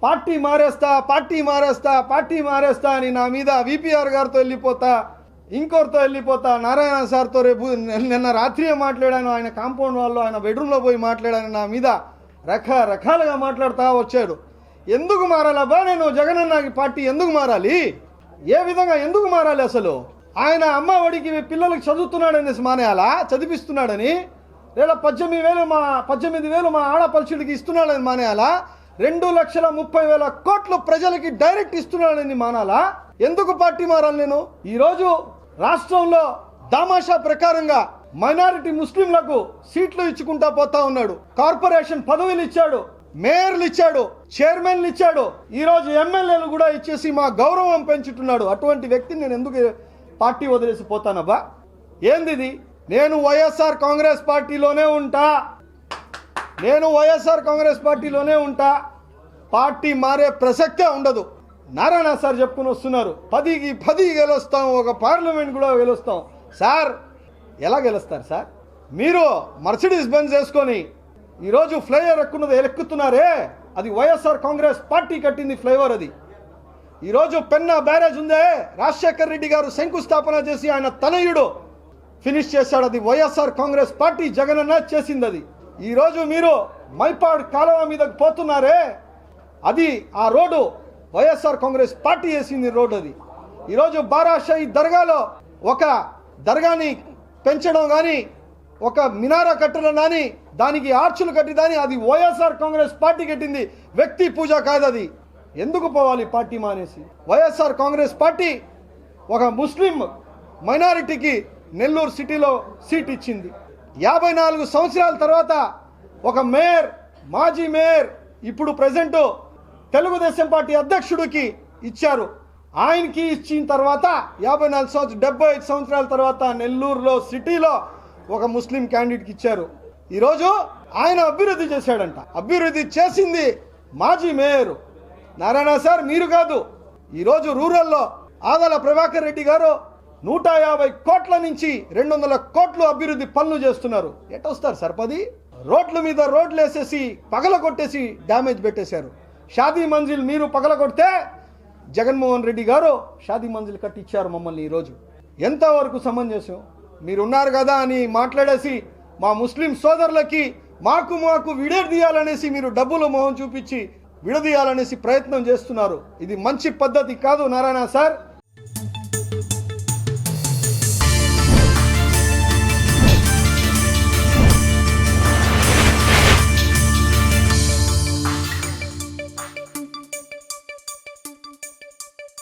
Party మారేస్తా అని నా మీద విపిఆర్ గారితో వెళ్ళిపోతా, ఇంకోరితో వెళ్ళిపోతా, నారాయణ సార్తో రేపు నిన్న రాత్రి మాట్లాడాను, ఆయన కాంపౌండ్ వాళ్ళు ఆయన బెడ్రూమ్లో పోయి మాట్లాడాను, నా మీద రకరకాలుగా మాట్లాడుతూ వచ్చాడు. ఎందుకు మారాలబ్బా నేను జగనన్న పార్టీ ఎందుకు మారాలి? ఏ విధంగా ఎందుకు మారాలి? అసలు ఆయన అమ్మ ఒడికి పిల్లలకి చదువుతున్నాడని మానేయాలా? చదివిస్తున్నాడని లేదా 18,000 మా ఆడపల్చుడికి ఇస్తున్నాడని మానేయాలా? 2,30,000 కోట్లు ప్రజలకి డైరెక్ట్ ఇస్తున్నాడని మానాలా? ఎందుకు పార్టీ మారాలి నేను? ఈరోజు రాష్ట్రంలో దామాషా ప్రకారంగా మైనారిటీ ముస్లింలకు సీట్లు ఇచ్చుకుంటా పోతా ఉన్నాడు. కార్పొరేషన్ పదవులు ఇచ్చాడు, మేయర్లు ఇచ్చాడు, చైర్మన్లు ఇచ్చాడు, ఈరోజు ఎమ్మెల్యేలు కూడా ఇచ్చేసి మా గౌరవం పెంచుతున్నాడు. అటువంటి వ్యక్తిని నేను ఎందుకు పార్టీ వదిలేసి పోతానబ్బా? ఏంది ఇది? నేను వైఎస్ఆర్ కాంగ్రెస్ పార్టీలోనే ఉంటా. పార్టీ మారే ప్రసక్తే ఉండదు. నారాయణ సార్ చెప్పుకుని వస్తున్నారు 10కి 10 గెలుస్తాం, ఒక పార్లమెంట్ కూడా గెలుస్తాం. సార్ ఎలా గెలుస్తారు సార్? మీరు మర్సిడీస్ బెంజ్ వేసుకొని ఈరోజు ఫ్లైఓవర్ ఎక్కుతున్నారే, అది వైఎస్ఆర్ కాంగ్రెస్ పార్టీ కట్టింది ఫ్లైఓవర్. అది ఈరోజు పెన్నా బ్యారేజ్ ఉందే, రాజశేఖర్ రెడ్డి గారు శంకుస్థాపన చేసి ఆయన తనయుడు ఫినిష్ చేశాడు. అది వైఎస్ఆర్ కాంగ్రెస్ పార్టీ జగనన్న చేసింది. అది ఈరోజు మీరు మైపాడ్ కాలువ మీదకి పోతున్నారే, అది ఆ రోడ్డు వైఎస్ఆర్ కాంగ్రెస్ పార్టీ వేసింది రోడ్డు. అది ఈరోజు బారాషాహి దర్గాలో ఒక దర్గాని పెంచడం కానీ, ఒక మినారా కట్టడం కానీ, దానికి ఆర్చులు కట్టి దాని అది వైఎస్ఆర్ కాంగ్రెస్ పార్టీ కట్టింది, వ్యక్తి పూజ కాదు. అది ఎందుకు పోవాలి పార్టీ మానేసి? వైఎస్ఆర్ కాంగ్రెస్ పార్టీ ఒక ముస్లిం మైనారిటీకి నెల్లూరు సిటీలో సీట్ ఇచ్చింది. 54 సంవత్సరాల తర్వాత ఒక మేయర్, మాజీ మేయర్, ఇప్పుడు ప్రెజెంట్ తెలుగుదేశం పార్టీ అధ్యక్షుడికి ఇచ్చారు. ఆయనకి ఇచ్చిన తర్వాత 75 సంవత్సరాల తర్వాత నెల్లూరులో సిటీలో ఒక ముస్లిం క్యాండిడేట్కి ఇచ్చారు. ఈరోజు ఆయన అభివృద్ధి చేశాడంట. అభివృద్ధి చేసింది మాజీ మేయర్ నారాయణ సార్, మీరు కాదు. ఈరోజు రూరల్లో ఆదల ప్రభాకర్ రెడ్డి గారు 150 కోట్ల నుంచి 200 కోట్లు అభివృద్ధి పనులు చేస్తున్నారు. ఎటొస్తారు సార్? 10 రోడ్ల మీద రోడ్లు వేసేసి పగల కొట్టేసి డ్యామేజ్ పెట్టేశారు. షాదీ మంజిల్ మీరు పగల కొడితే జగన్మోహన్ రెడ్డి గారు షాదీ మంజిల్ కట్టించారు మమ్మల్ని. ఈరోజు ఎంతవరకు సమంజసం? మీరున్నారు కదా అని మాట్లాడేసి మా ముస్లిం సోదరులకి మాకు విడదీయాలనేసి మీరు డబ్బులు మొహం చూపించి విడదీయాలనేసి ప్రయత్నం చేస్తున్నారు. ఇది మంచి పద్ధతి కాదు నారాయణ సార్.